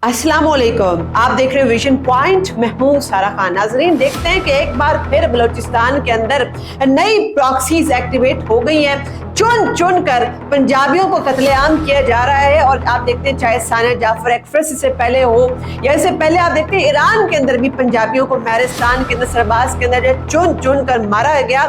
अस्सलाम वालेकुम, आप देख रहे हो विजन पॉइंट। मैं हूं सारा खान। नाजरीन, देखते हैं कि एक बार फिर बलूचिस्तान के अंदर नई प्रॉक्सीज एक्टिवेट हो गई हैं। चुन चुन कर पंजाबियों को कत्लेआम किया जा रहा है। और आप देखते हैं चाहे साना जाफर एक्सप्रेस इससे पहले हो या इससे पहले आप देखते हैं ईरान के अंदर भी पंजाबियों को महरिस्तान के अंदर सरबाज के अंदर चुन चुन कर मारा गया।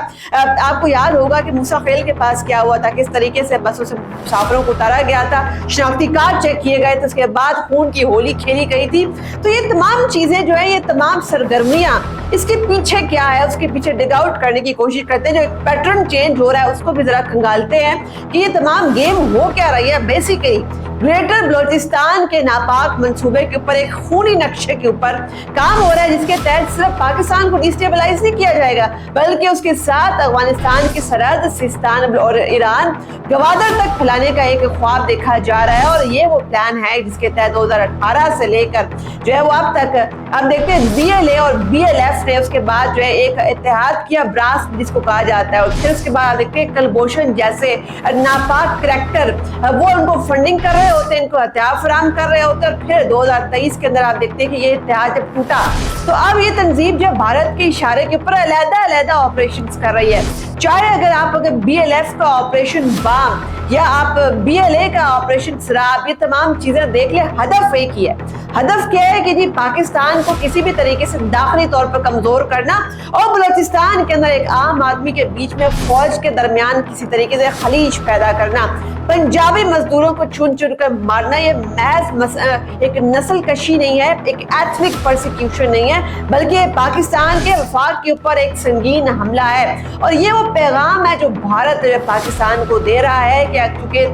आपको याद होगा कि मूसा खेल के पास क्या हुआ था, किस तरीके से बसों से मुसाफिरों को उतारा गया था, शनाख्ती कार्ड चेक किए गए थे, उसके बाद खून की होली खेली गई थी। तो ये तमाम चीजें जो है, ये तमाम सरगर्मियां, इसके पीछे क्या है, उसके पीछे डिग आउट करने की कोशिश करते हैं। जो एक पैटर्न चेंज हो रहा है उसको भी जरा खंगालते हैं कि ये तमाम गेम हो क्या रही है। बेसिकली ग्रेटर बलूचिस्तान के नापाक मंसूबे के ऊपर एक खूनी नक्शे के ऊपर काम हो रहा है, जिसके तहत सिर्फ पाकिस्तान को डिस्टेबलाइज नहीं किया जाएगा बल्कि उसके साथ अफगानिस्तान की सरहद सिस्तान और ईरान गवादर तक फैलाने का एक ख्वाब देखा जा रहा है। और ये वो प्लान है जिसके तहत 2018 से लेकर जो है वो अब तक आप देखते हैं BLA और BLF ने उसके बाद जो है एक इत्तेहाद किया, ब्रास जिसको कहा जाता है। और फिर उसके बाद देखते हैं कलभूषण जैसे नापाक करैक्टर वो उनको फंडिंग कर रहे होते हैं, इनको हथियार फराहम कर रहे होते हैं। फिर 2023 के अंदर आप देखते हैं कि ये इत्तेहाद जब टूटा तो अब ये तंजीम जो भारत के इशारे के ऊपर अलग-अलग ऑपरेशंस कर रही है। चाहे अगर BLF का ऑपरेशन बाम या आप BLA का ऑपरेशन सराब, ये तमाम चीजें देख ले, हदफ एक ही है। हदफ क्या है कि जी पाकिस्तान को किसी भी तरीके से दाखिली तौर पर कमजोर करना और बलूचिस्तान के अंदर एक आम आदमी के बीच में फौज के दरमियान किसी तरीके से खलीज पैदा करना, पंजाबी मजदूरों को चुन चुन कर मारना। ये महज एक नस्ल कशी नहीं है, एक एथनिक परसिक्यूशन नहीं है, बल्कि पाकिस्तान के वफाक के ऊपर एक संगीन हमला है। और ये वो पैगाम है जो भारत पाकिस्तान को दे रहा है कि क्योंकि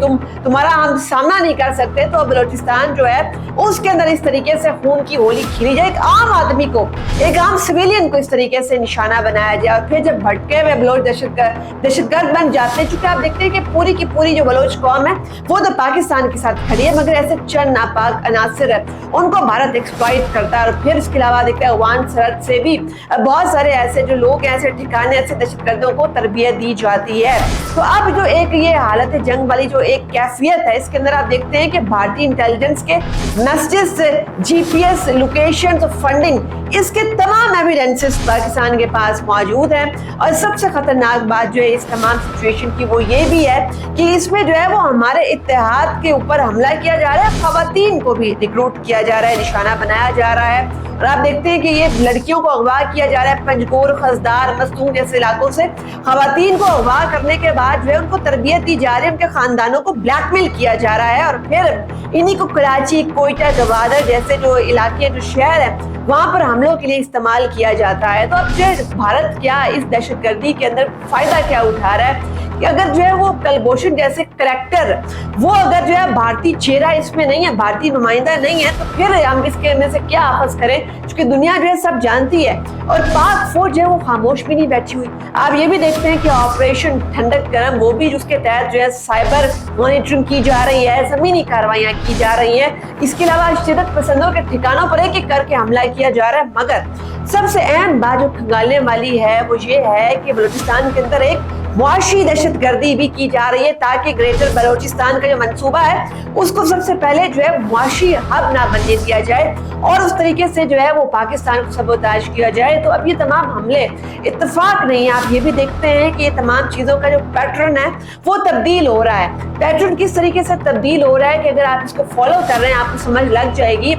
तुम्हारा हम सामना नहीं कर सकते तो बलूचिस्तान जो है उसके अंदर इस तरीके से खून की होली खेली जाए, एक आम आदमी को, एक आम सिविलियन को इस तरीके से निशाना बनाया जाए। और फिर जब भटके हुए बलोच दहशतगर्द बन जाते हैं, चूंकि आप देखते हैं कि पूरी की पूरी जो बलोच कौम है वो तो पाकिस्तान के साथ खड़ी है, मगर ऐसे चंद नापाक अनासर है उनको भारत एक्सप्लॉइट करता है। और फिर इसके अलावा देखते हैं अफगान सरहद से भी बहुत सारे ऐसे जो लोग हैं, ऐसे ठिकाने, ऐसे दहशतगर्दों को तरबियत दी जाती है। तो अब जो एक ये हालत जंग वाली जो एक कैफियत है, इसके अंदर आप देखते हैं कि भारतीय इंटेलिजेंस के मैसेजेस, GPS लोकेशन, फंडिंग, इसके तमाम एविडेंसेस पाकिस्तान के पास मौजूद हैं। और सबसे खतरनाक बात जो है इस तमाम सिचुएशन की वो ये भी है कि इसमें जो है वो हमारे इत्तेहाद के ऊपर हमला किया जा रहा है, खवातीन को भी रिक्रूट किया जा रहा है, निशाना बनाया जा रहा है। और आप देखते हैं कि ये लड़कियों को अगवा किया जा रहा है, पंजकोर, खजदार, मस्तूम जैसे इलाकों से खवातीन को अगवा करने के बाद जो है उनको तरबियत दी जा रही है, उनके खानदानों को ब्लैकमेल किया जा रहा है। और फिर इन्हीं को कराची, कोयटा, गवादर जैसे जो इलाके, जो शहर है, वहां पर हमलों के लिए इस्तेमाल किया जाता है। तो अब जो भारत क्या इस दहशतगर्दी के अंदर फायदा क्या उठा रहा है कि अगर जो है वो कलभूषण जैसे करैक्टर वो अगर जो है भारतीय चेहरा इसमें नहीं है, भारतीय नुमाइंदा नहीं है, तो फिर हम इसके में से क्या आफस करें, क्योंकि दुनिया जो है सब जानती है। और पाक फौज जो है वो खामोश भी नहीं बैठी हुई। आप ये भी देखते हैं कि ऑपरेशन ठंडक गर्म वो भी उसके तहत जो है साइबर मॉनिटरिंग की जा रही है, जमीनी कार्रवाइयां की जा रही हैं। इसके अलावा शिदत पसंदों के ठिकानों पर एक एक करके हमला किया जा रहा है। मगर सबसे अहम बात जो खंगालने वाली है वो ये है कि बलूचिस्तान के अंदर एक मुआशी दहशतगर्दी भी की जा रही है, ताकि ग्रेटर बलूचिस्तान का जो मंसूबा है उसको सबसे पहले जो है मुआशी हब ना बनने दिया जाए और उस तरीके से जो है वो पाकिस्तान को सबोताज किया जाए। तो अब ये तमाम हमले इत्तेफाक नहीं है। आप ये भी देखते हैं कि ये तमाम चीजों का जो पैटर्न है वो तब्दील हो रहा है। पैटर्न किस तरीके से तब्दील हो रहा है कि अगर आप इसको फॉलो कर रहे हैं आपको समझ लग जाएगी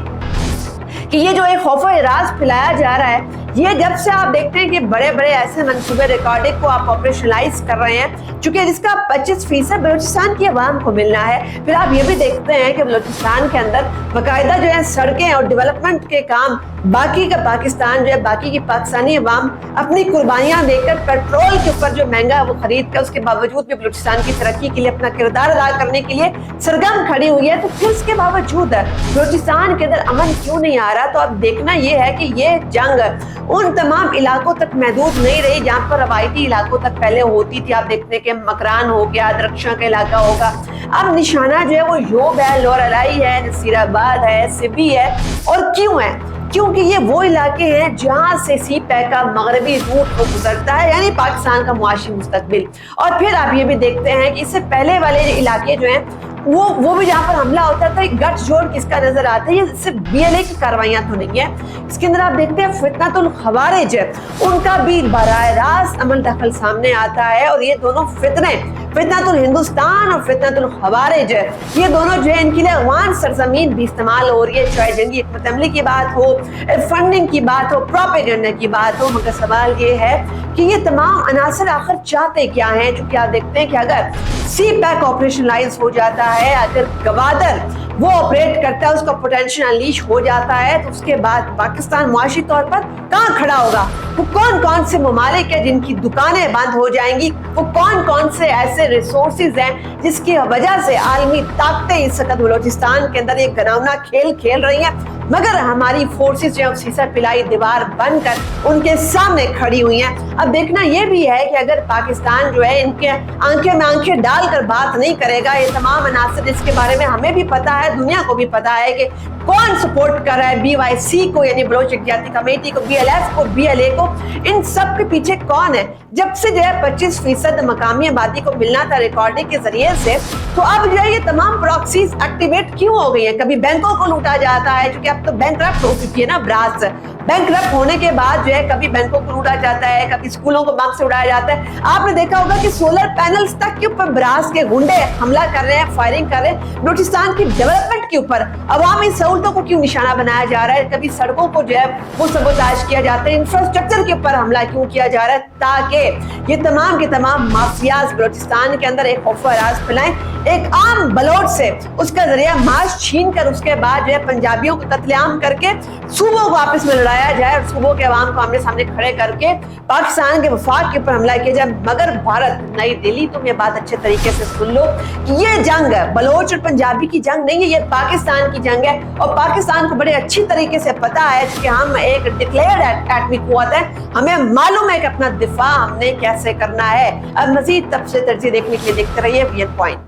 कि ये जो एक खौफ राज फैलाया जा रहा है, ये जब से आप देखते हैं कि बड़े बड़े ऐसे मंसूबे रिकॉर्डिंग को आप ऑपरेशनलाइज कर रहे हैं, चूंकि जिसका 25% बलूचिस्तान की आवाम को मिलना है। फिर आप ये भी देखते हैं कि बलूचिस्तान के अंदर बाकायदा जो है सड़कें और डेवलपमेंट के काम बाकी का पाकिस्तान जो है, बाकी की पाकिस्तानी अवाम अपनी कुर्बानियां देकर पेट्रोल के ऊपर जो महंगा वो खरीद कर, उसके बावजूद भी बलूचिस्तान की तरक्की के लिए अपना किरदार अदा करने के लिए सरगर्म खड़ी हुई है। तो फिर इसके बावजूद बलूचिस्तान के अंदर अमन क्यों नहीं आ रहा? तो अब देखना ये है कि ये जंग उन तमाम इलाकों तक महदूद नहीं रही जहाँ पर रवायती इलाकों तक पहले होती थी। आप देखते हैं कि मकरान हो गया, दरख्शां का इलाका होगा, अब निशाना जो है वो योब है, लोरलाई है, नसीराबाद है, सिबी है। और क्यों है? क्योंकि ये वो इलाके हैं जहां से सी पैक का मगरबी रूट को गुजरता है, यानी पाकिस्तान का मुआशी मुस्तकबिल। और फिर आप ये भी देखते हैं कि इससे पहले वाले इलाके जो हैं वो भी जहाँ पर हमला होता था, एक गठ जोड़ किसका नजर आता है, ये सिर्फ BLA की कार्रवाइयां तो नहीं है, इसके अंदर आप देखते हैं फितनतुल खवारिज उनका भी बराह रास्त अमल दखल सामने आता है। और ये दोनों फितनतुल हिंदुस्तान और फितनतुल खवारिज, ये दोनों जो है इनके लिए अफगान सरजमीन भी इस्तेमाल हो रही है, चाहे जंगी हिकमत अमली की बात हो, फंडिंग की बात हो, प्रोपेगेंडा की बात हो। मगर सवाल ये है कि ये तमाम अनासर आखिर चाहते क्या हैं? चूंकि आप देखते हैं कि अगर CPAC ऑपरेशनलाइज हो जाता है, अगर गवादर वो ऑपरेट करता है, उसका पोटेंशियल अनलीश हो जाता है, तो उसके बाद पाकिस्तान मुआशी तौर पर कहाँ खड़ा होगा? वो कौन कौन से ममालिक है जिनकी दुकानें बंद हो जाएंगी? वो कौन कौन से ऐसे रिसोर्सेज हैं जिसकी वजह से आलमी ताकतें इस वक्त बलोचिस्तान के अंदर एक घिनौना खेल खेल रही हैं? मगर हमारी फोर्सेस जो है सीसा पिलाई दीवार बनकर उनके सामने खड़ी हुई हैं। अब देखना यह भी है कि अगर पाकिस्तान जो है इनके आंखें में आंखें डालकर बात नहीं करेगा, ये तमाम अनासर जिसके बारे में हमें भी पता है, दुनिया को भी पता है कि कौन सपोर्ट कर रहा है BYC को, यानी बलोच यकजहती कमेटी को, BLF को, BLA को, इन सब के पीछे कौन है? जब से जो है 25% मकामी आबादी को मिलना था रिकॉर्डिंग के जरिए से, तो अब जो है ये तमाम प्रॉक्सीज एक्टिवेट क्यों हो गई हैं? कभी बैंकों को लूटा जाता है, क्योंकि अब तो बैंकरप्ट हो चुकी है ना ब्रास। बैंकरप्ट होने के बाद जो है कभी बैंकों को लूटा जाता है, कभी स्कूलों को बम से उड़ाया जाता है। आपने देखा होगा कि सोलर पैनल्स तक के ऊपर ब्रास के गुंडे हमला कर रहे हैं, फायरिंग कर रहे हैं। बलूचिस्तान की डेवलपमेंट के ऊपर अवामी सहूलतों को क्यों निशाना बनाया जा रहा है? कभी सड़कों को जो है वो सबोताज किया जाता है, इंफ्रास्ट्रक्चर के ऊपर हमला क्यों किया जा रहा है? ताकि ये तमाम के तमाम माफियाज बलूचिस्तान के अंदर एक खौफ राज फैलाएं, एक आम बलोच से उसका जरिया माश छीन कर उसके बाद जो है पंजाबियों को कत्लेआम करके सूबों को आपस में लड़ाया जाए और सूबों के अवाम को आमने सामने खड़े करके पाकिस्तान के वफाक के ऊपर हमला किया जाए। मगर भारत, नई दिल्ली, तुम ये बात अच्छे तरीके से सुन लो कि ये जंग बलोच और पंजाबी की जंग नहीं है, ये पाकिस्तान की जंग है। और पाकिस्तान को बड़े अच्छी तरीके से पता है कि हम एक डिक्लेयर्ड एटमी कुव्वत है, हमें मालूम है कि अपना दिफा हमने कैसे करना है। अब मजीद तफसील तरजीह देखने के लिए देखते रहिए वीएन पॉइंट।